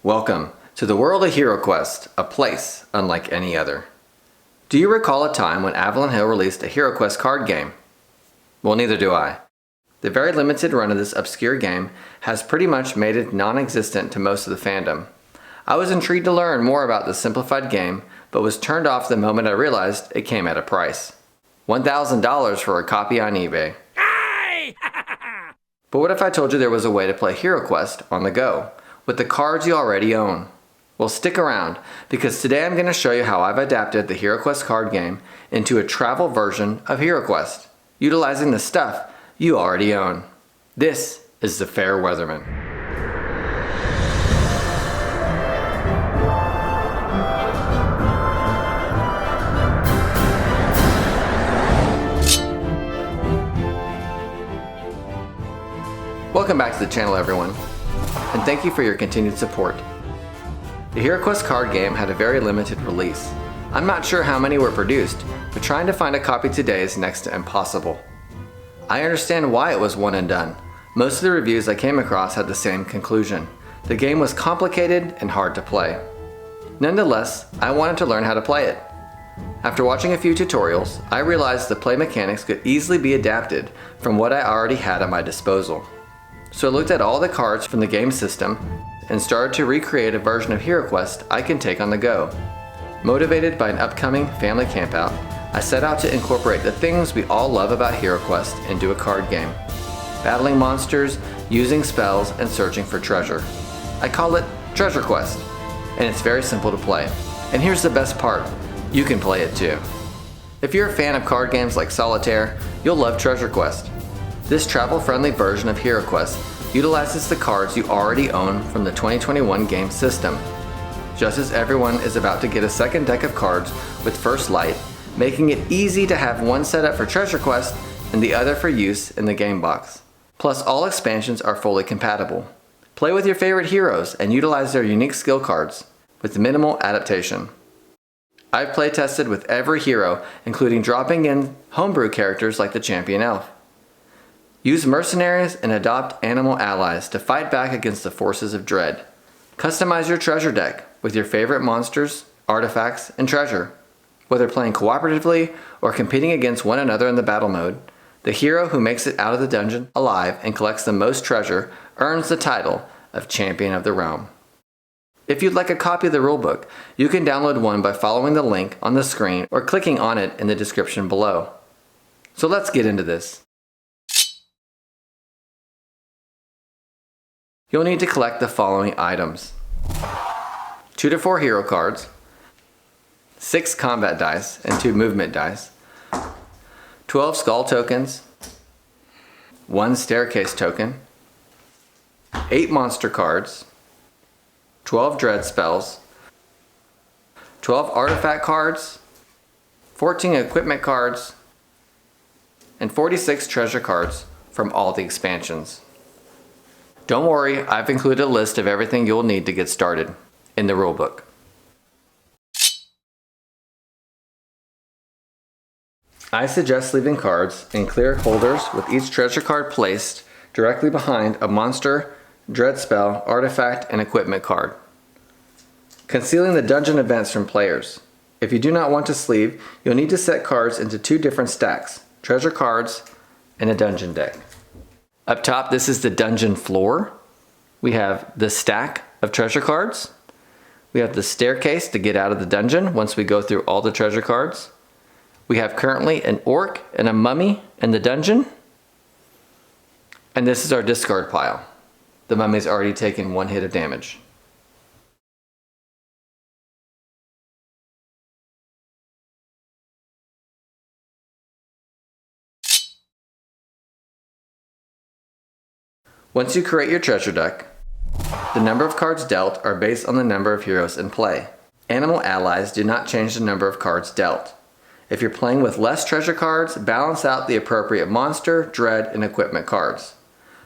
Welcome to the world of HeroQuest, a place unlike any other. Do you recall a time when Avalon Hill released a HeroQuest card game? Well, neither do I. The very limited run of this obscure game has pretty much made it non-existent to most of the fandom. I was intrigued to learn more about the simplified game, but was turned off the moment I realized it came at a price. $1,000 for a copy on eBay. But what if I told you there was a way to play HeroQuest on the go, with the cards you already own? Well, stick around, because today I'm going to show you how I've adapted the HeroQuest card game into a travel version of HeroQuest, utilizing the stuff you already own. This is the Fair Weatherman. Welcome back to the channel, everyone, and thank you for your continued support. The HeroQuest card game had a very limited release. I'm not sure how many were produced, but trying to find a copy today is next to impossible. I understand why it was one and done. Most of the reviews I came across had the same conclusion. The game was complicated and hard to play. Nonetheless, I wanted to learn how to play it. After watching a few tutorials, I realized the play mechanics could easily be adapted from what I already had at my disposal. So I looked at all the cards from the game system and started to recreate a version of HeroQuest I can take on the go. Motivated by an upcoming family campout, I set out to incorporate the things we all love about HeroQuest into a card game. Battling monsters, using spells, and searching for treasure. I call it TreasureQuest, and it's very simple to play. And here's the best part, you can play it too. If you're a fan of card games like Solitaire, you'll love TreasureQuest. This travel-friendly version of HeroQuest utilizes the cards you already own from the 2021 game system. Just as everyone is about to get a second deck of cards with First Light, making it easy to have one set up for TreasureQuest and the other for use in the game box. Plus, all expansions are fully compatible. Play with your favorite heroes and utilize their unique skill cards with minimal adaptation. I've playtested with every hero, including dropping in homebrew characters like the Champion Elf. Use mercenaries and adopt animal allies to fight back against the forces of dread. Customize your treasure deck with your favorite monsters, artifacts, and treasure. Whether playing cooperatively or competing against one another in the battle mode, the hero who makes it out of the dungeon alive and collects the most treasure earns the title of Champion of the Realm. If you'd like a copy of the rulebook, you can download one by following the link on the screen or clicking on it in the description below. So let's get into this. You'll need to collect the following items: 2 to 4 hero cards, 6 combat dice and 2 movement dice, 12 skull tokens, 1 staircase token, 8 monster cards, 12 dread spells, 12 artifact cards, 14 equipment cards, and 46 treasure cards from all the expansions. Don't worry, I've included a list of everything you'll need to get started in the rulebook. I suggest leaving cards in clear holders with each treasure card placed directly behind a monster, dread spell, artifact, and equipment card. Concealing the dungeon events from players. If you do not want to sleeve, you'll need to set cards into 2 different stacks, treasure cards and a dungeon deck. Up top, this is the dungeon floor. We have the stack of treasure cards. We have the staircase to get out of the dungeon once we go through all the treasure cards. We have currently an orc and a mummy in the dungeon. And this is our discard pile. The mummy's already taken 1 hit of damage. Once you create your treasure deck, the number of cards dealt are based on the number of heroes in play. Animal allies do not change the number of cards dealt. If you're playing with less treasure cards, balance out the appropriate monster, dread, and equipment cards.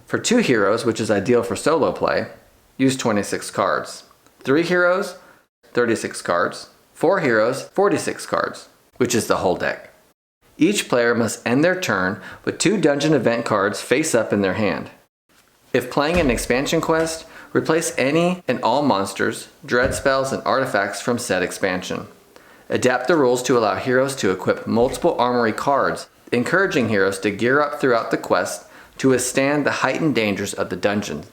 For 2 heroes, which is ideal for solo play, use 26 cards. 3 heroes, 36 cards. 4 heroes, 46 cards, which is the whole deck. Each player must end their turn with 2 dungeon event cards face up in their hand. If playing an expansion quest Replace any and all monsters, dread spells, and artifacts from said expansion. Adapt the rules to allow heroes to equip multiple armory cards, encouraging heroes to gear up throughout the quest to withstand the heightened dangers of the dungeon.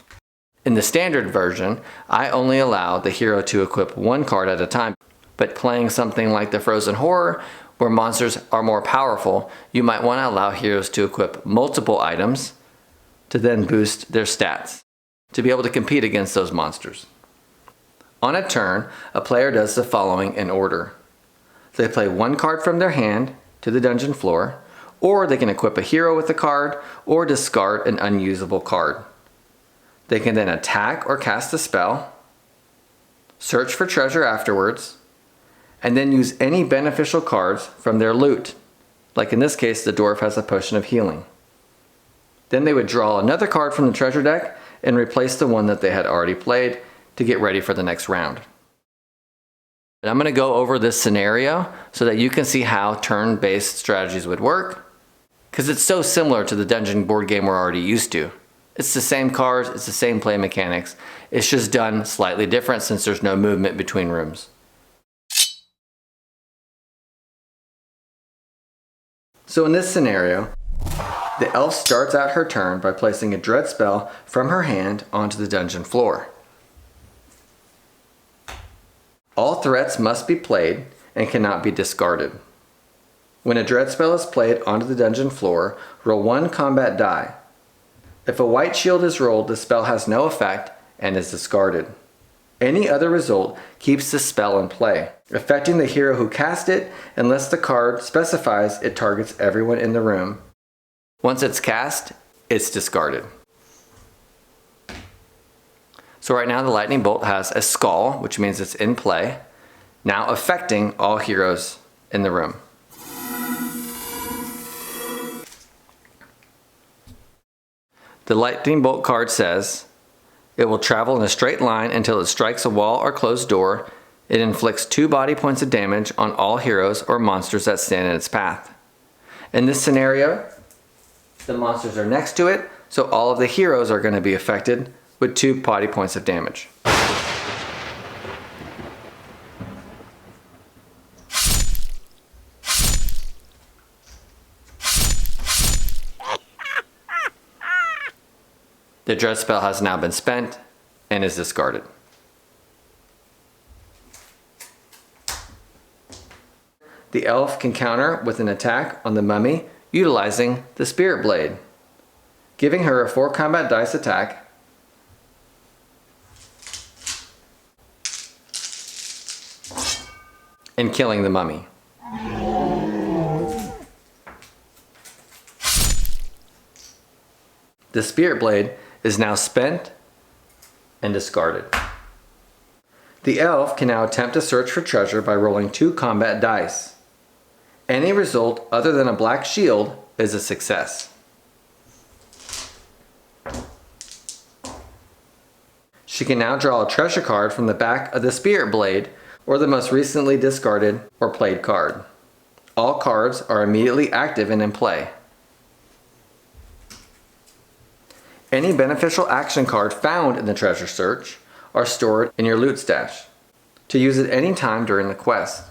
In the standard version, I only allow the hero to equip one card at a time, but playing something like the Frozen Horror, where monsters are more powerful, you might want to allow heroes to equip multiple items to then boost their stats, to be able to compete against those monsters. On a turn, a player does the following in order. They play one card from their hand to the dungeon floor, or they can equip a hero with a card, or discard an unusable card. They can then attack or cast a spell, search for treasure afterwards, and then use any beneficial cards from their loot. Like in this case, the dwarf has a potion of healing. Then they would draw another card from the treasure deck and replace the one that they had already played to get ready for the next round. And I'm going to go over this scenario so that you can see how turn-based strategies would work, because it's so similar to the dungeon board game we're already used to. It's the same cards, it's the same play mechanics. It's just done slightly different since there's no movement between rooms. So in this scenario, the elf starts out her turn by placing a dread spell from her hand onto the dungeon floor. All threats must be played and cannot be discarded. When a dread spell is played onto the dungeon floor, roll one combat die. If a white shield is rolled, the spell has no effect and is discarded. Any other result keeps the spell in play, affecting the hero who cast it unless the card specifies it targets everyone in the room. Once it's cast, it's discarded. So right now the lightning bolt has a skull, which means it's in play, now affecting all heroes in the room. The lightning bolt card says, it will travel in a straight line until it strikes a wall or closed door. It inflicts 2 body points of damage on all heroes or monsters that stand in its path. In this scenario, the monsters are next to it, so all of the heroes are going to be affected with 2 body points of damage. The dread spell has now been spent and is discarded. The elf can counter with an attack on the mummy utilizing the Spirit Blade, giving her a 4 combat dice attack and killing the mummy. The Spirit Blade is now spent and discarded. The elf can now attempt to search for treasure by rolling 2 combat dice. Any result other than a black shield is a success. She can now draw a treasure card from the back of the Spirit Blade or the most recently discarded or played card. All cards are immediately active and in play. Any beneficial action card found in the treasure search are stored in your loot stash to use at any time during the quest.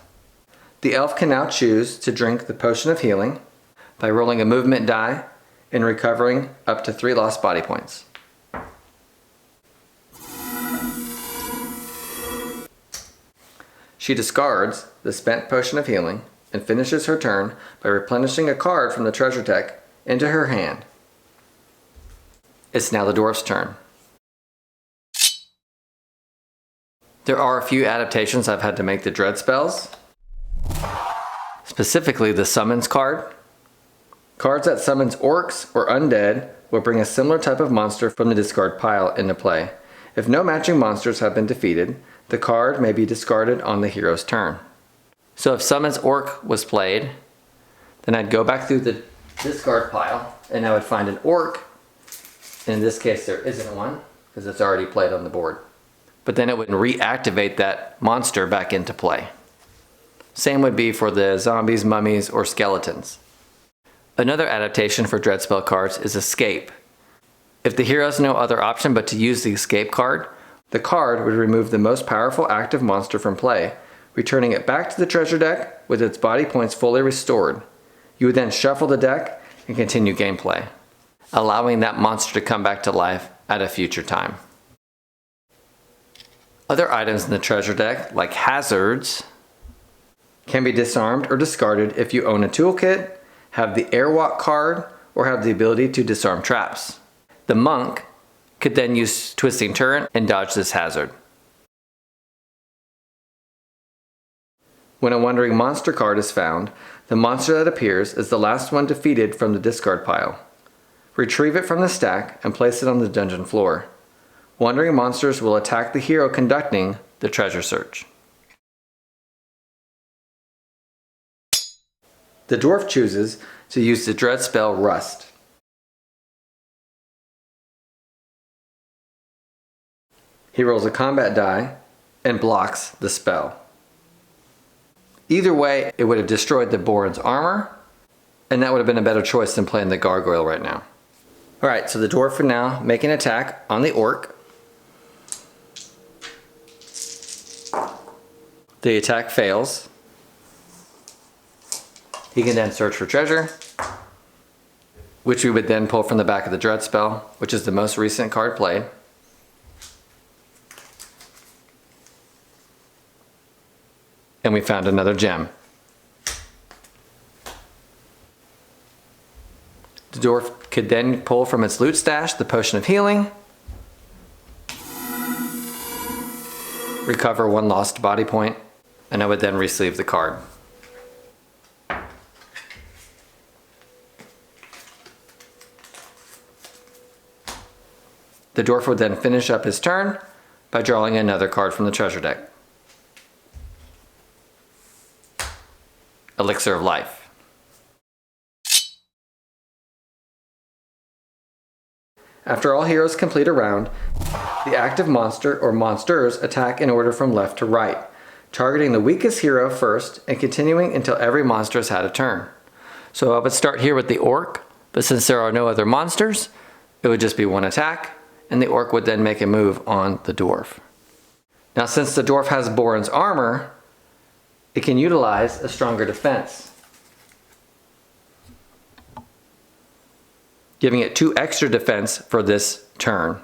The elf can now choose to drink the potion of healing by rolling a movement die and recovering up to 3 lost body points. She discards the spent potion of healing and finishes her turn by replenishing a card from the treasure deck into her hand. It's now the dwarf's turn. There are a few adaptations I've had to make the dread spells. Specifically the summons card. Cards that summons orcs or undead will bring a similar type of monster from the discard pile into play. If no matching monsters have been defeated, the card may be discarded on the hero's turn. So if summons orc was played, then I'd go back through the discard pile and I would find an orc. In this case there isn't one because it's already played on the board. But then it would reactivate that monster back into play. Same would be for the zombies, mummies, or skeletons. Another adaptation for dread spell cards is escape. If the hero has no other option but to use the escape card, The card would remove the most powerful active monster from play, returning it back to the treasure deck with its body points fully restored. You would then shuffle the deck and continue gameplay, allowing that monster to come back to life at a future time. Other items in the treasure deck, like hazards, can be disarmed or discarded if you own a toolkit, have the Airwalk card, or have the ability to disarm traps. The monk could then use Twisting Turret and dodge this hazard. When a Wandering Monster card is found, the monster that appears is the last one defeated from the discard pile. Retrieve it from the stack and place it on the dungeon floor. Wandering monsters will attack the hero conducting the treasure search. The dwarf chooses to use the dread spell Rust. He rolls a combat die and blocks the spell. Either way, it would have destroyed the Borin's armor, and that would have been a better choice than playing the gargoyle right now. Alright, so the dwarf would now make an attack on the orc. The attack fails. He can then search for treasure, which we would then pull from the back of the dread spell, which is the most recent card played. And we found another gem. The dwarf could then pull from its loot stash the potion of healing, recover 1 lost body point, and I would then re-sleeve the card. The dwarf would then finish up his turn by drawing another card from the treasure deck. Elixir of Life. After all heroes complete a round, the active monster or monsters attack in order from left to right, targeting the weakest hero first and continuing until every monster has had a turn. So I would start here with the orc, but since there are no other monsters, it would just be 1 attack, and the orc would then make a move on the dwarf. Now since the dwarf has Borin's armor, it can utilize a stronger defense, giving it 2 extra defense for this turn.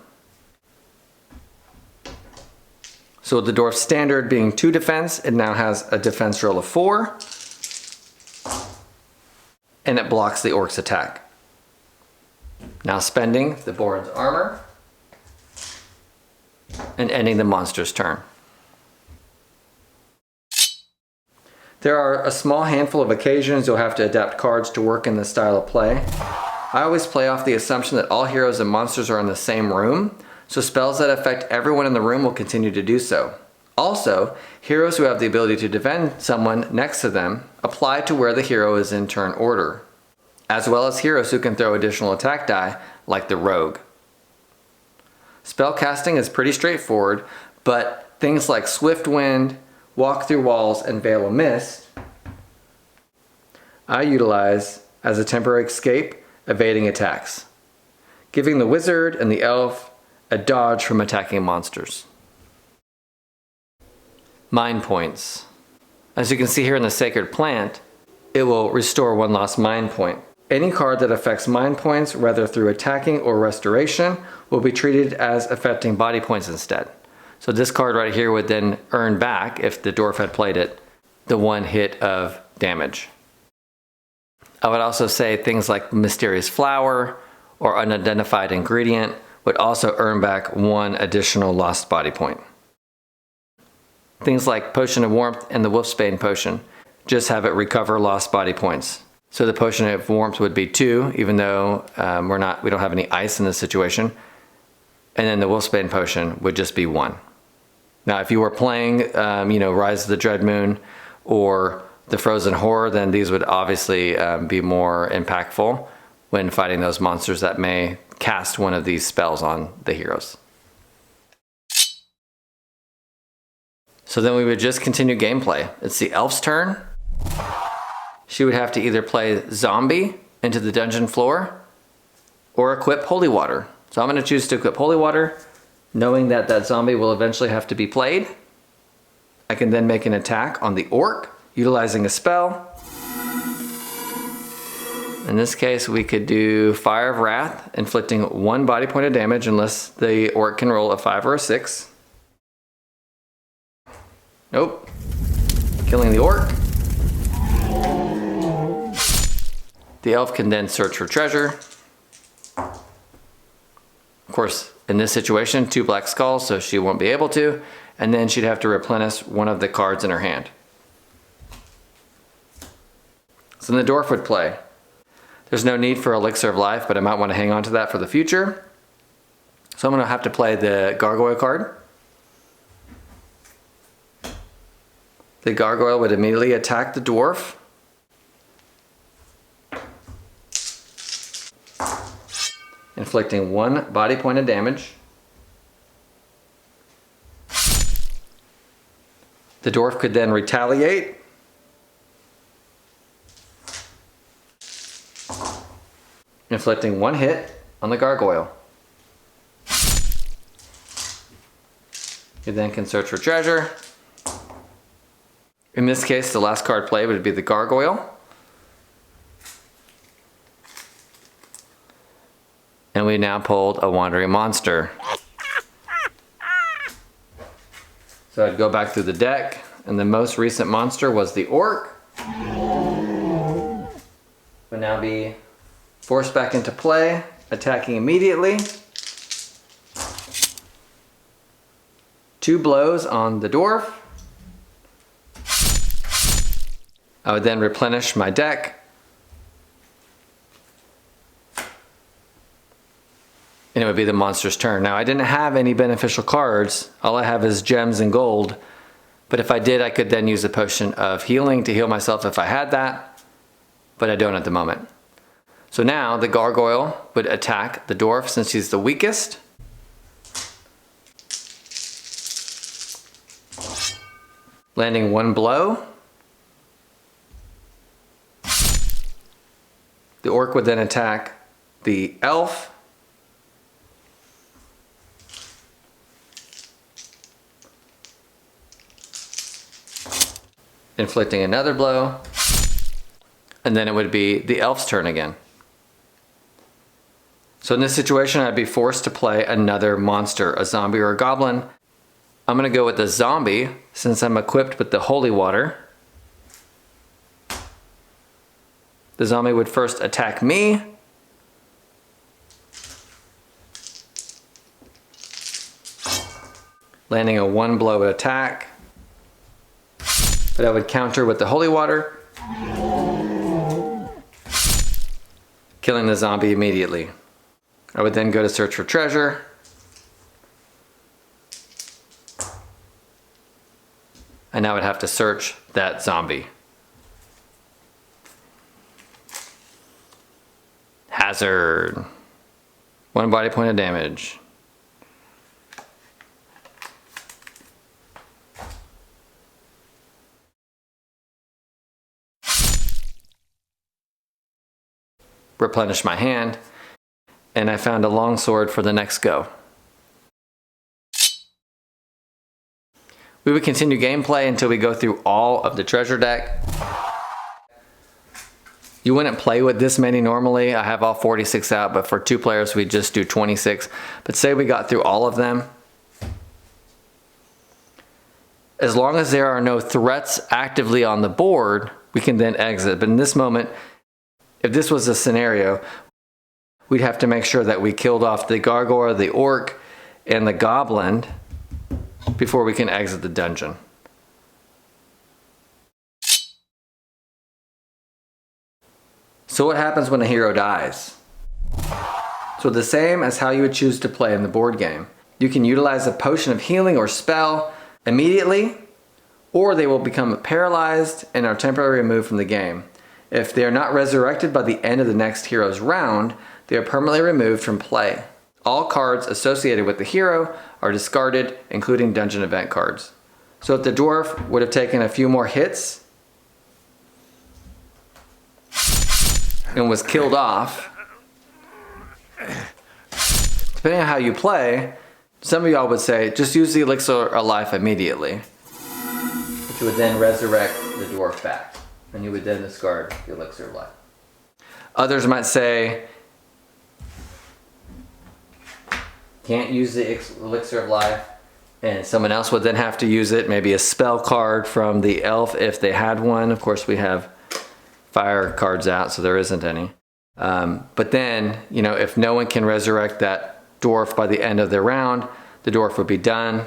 So with the dwarf's standard being 2 defense, it now has a defense roll of 4, and it blocks the orc's attack. Now spending the Borin's armor and ending the monster's turn. There are a small handful of occasions you'll have to adapt cards to work in this style of play. I always play off the assumption that all heroes and monsters are in the same room, so spells that affect everyone in the room will continue to do so. Also, heroes who have the ability to defend someone next to them apply to where the hero is in turn order, as well as heroes who can throw additional attack die, like the rogue. Spell casting is pretty straightforward, but things like Swift Wind, Walk Through Walls, and Veil of Mist I utilize as a temporary escape, evading attacks, giving the wizard and the elf a dodge from attacking monsters. Mind points. As you can see here in the Sacred Plant, it will restore 1 lost mind point. Any card that affects mind points, whether through attacking or restoration, will be treated as affecting body points instead. So this card right here would then earn back, if the dwarf had played it, the 1 hit of damage. I would also say things like Mysterious Flower or Unidentified Ingredient would also earn back 1 additional lost body point. Things like Potion of Warmth and the Wolfsbane Potion just have it recover lost body points. So the Potion of Warmth would be 2, even though we don't have any ice in this situation. And then the Wolfsbane Potion would just be 1. Now, if you were playing, Rise of the Dread Moon or the Frozen Horror, then these would obviously be more impactful when fighting those monsters that may cast one of these spells on the heroes. So then we would just continue gameplay. It's the elf's turn. She would have to either play Zombie into the dungeon floor or equip Holy Water. So I'm going to choose to equip Holy Water Knowing that that zombie will eventually have to be played, I can then make an attack on the orc utilizing a spell. In this case, we could do Fire of Wrath, inflicting 1 body point of damage unless the orc can roll a 5 or a 6. Nope. Killing the orc. The elf can then search for treasure. Of course, in this situation, 2 black skulls, so she won't be able to. And then she'd have to replenish one of the cards in her hand. So then the dwarf would play. There's no need for Elixir of Life, but I might want to hang on to that for the future. So I'm going to have to play the gargoyle card. The gargoyle would immediately attack the dwarf. Inflicting 1 body point of damage. The dwarf could then retaliate. Inflicting 1 hit on the gargoyle. You then can search for treasure. In this case, the last card played would be the gargoyle. And we now pulled a wandering monster. So I'd go back through the deck, and the most recent monster was the orc. Would now be forced back into play, attacking immediately. 2 blows on the dwarf. I would then replenish my deck. And it would be the monster's turn. Now, I didn't have any beneficial cards. All I have is gems and gold. But if I did, I could then use a potion of healing to heal myself if I had that. But I don't at the moment. So now the gargoyle would attack the dwarf since she's the weakest. Landing 1 blow. The orc would then attack the elf. Inflicting another blow. And then it would be the elf's turn again. So in this situation, I'd be forced to play another monster, a zombie or a goblin. I'm going to go with the zombie since I'm equipped with the holy water. The zombie would first attack me. Landing a 1 blow attack. But I would counter with the holy water. Killing the zombie immediately. I would then go to search for treasure. And I would have to search that zombie. Hazard. 1 body point of damage. Replenish my hand. And I found a longsword for the next go. We would continue gameplay until we go through all of the treasure deck. You wouldn't play with this many normally. I have all 46 out, but for 2 players we just do 26. But say we got through all of them. As long as there are no threats actively on the board, we can then exit. But in this moment, if this was a scenario, we'd have to make sure that we killed off the gargoyle, the orc, and the goblin before we can exit the dungeon. So what happens when a hero dies? So the same as how you would choose to play in the board game. You can utilize a potion of healing or spell immediately, or they will become paralyzed and are temporarily removed from the game. If they are not resurrected by the end of the next hero's round, they are permanently removed from play. All cards associated with the hero are discarded, including dungeon event cards. So if the dwarf would have taken a few more hits and was killed off, depending on how you play, Some of y'all would say, just use the elixir of life immediately. Which would then resurrect the dwarf back. And you would then discard the elixir of life. Others might say, can't use the elixir of life, and someone else would then have to use it, maybe a spell card from the elf if they had one. Of course, we have fire cards out, so there isn't any. But then, you know, if no one can resurrect that dwarf by the end of their round, the dwarf would be done.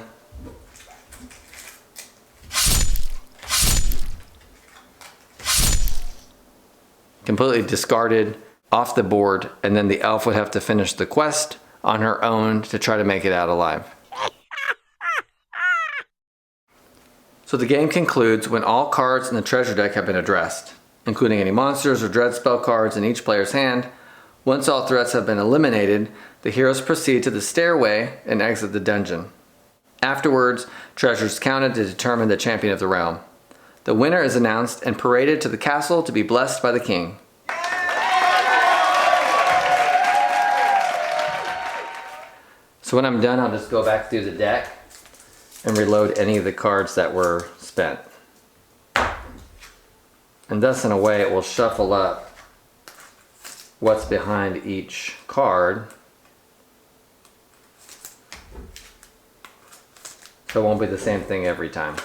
Completely discarded off the board, and then the elf would have to finish the quest on her own to try to make it out alive. So the game concludes when all cards in the treasure deck have been addressed, including any monsters or dread spell cards in each player's hand. Once all threats have been eliminated, the heroes proceed to the stairway and exit the dungeon. Afterwards, treasures counted to determine the champion of the realm. The winner is announced and paraded to the castle to be blessed by the king. So when I'm done, I'll just go back through the deck and reload any of the cards that were spent. And thus, in a way, it will shuffle up what's behind each card. So it won't be the same thing every time.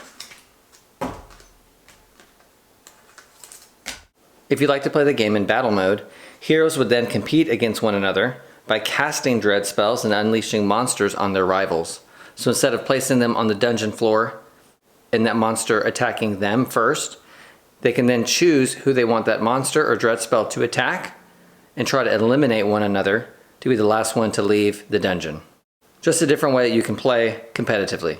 If you'd like to play the game in battle mode, heroes would then compete against one another by casting dread spells and unleashing monsters on their rivals. So instead of placing them on the dungeon floor and that monster attacking them first, they can then choose who they want that monster or dread spell to attack and try to eliminate one another to be the last one to leave the dungeon. Just a different way that you can play competitively.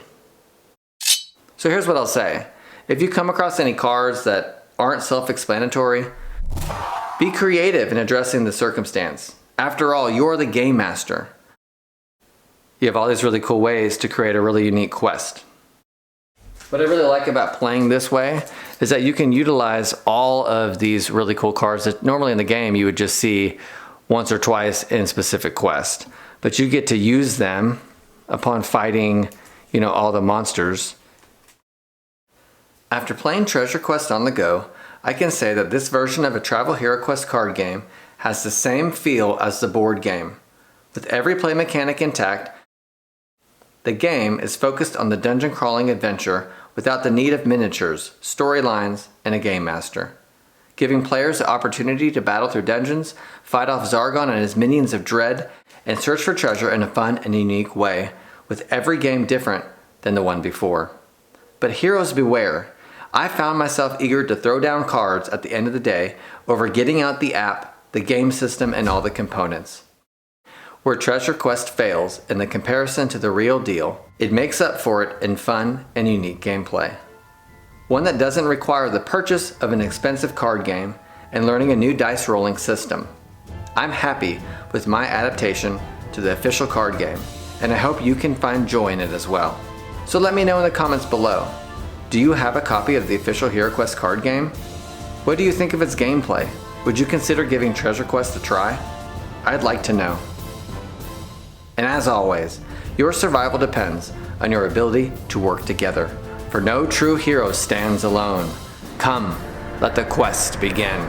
So here's what I'll say. If you come across any cards that aren't self-explanatory, be creative in addressing the circumstance. After all, you're the game master. You have all these really cool ways to create a really unique quest. What I really like about playing this way is that you can utilize all of these really cool cards that normally in the game you would just see once or twice in specific quests. But you get to use them upon fighting, you know, all the monsters. After playing TreasureQuest on the go, I can say that this version of a Travel HeroQuest card game has the same feel as the board game. With every play mechanic intact, the game is focused on the dungeon crawling adventure without the need of miniatures, storylines, and a game master. Giving players the opportunity to battle through dungeons, fight off Zargon and his minions of dread, and search for treasure in a fun and unique way, with every game different than the one before. But heroes beware. I found myself eager to throw down cards at the end of the day over getting out the app, the game system, and all the components. Where TreasureQuest fails in the comparison to the real deal, it makes up for it in fun and unique gameplay. One that doesn't require the purchase of an expensive card game and learning a new dice rolling system. I'm happy with my adaptation to the official card game, and I hope you can find joy in it as well. So let me know in the comments below. Do you have a copy of the official HeroQuest card game? What do you think of its gameplay? Would you consider giving TreasureQuest a try? I'd like to know. And as always, your survival depends on your ability to work together, for no true hero stands alone. Come, let the quest begin.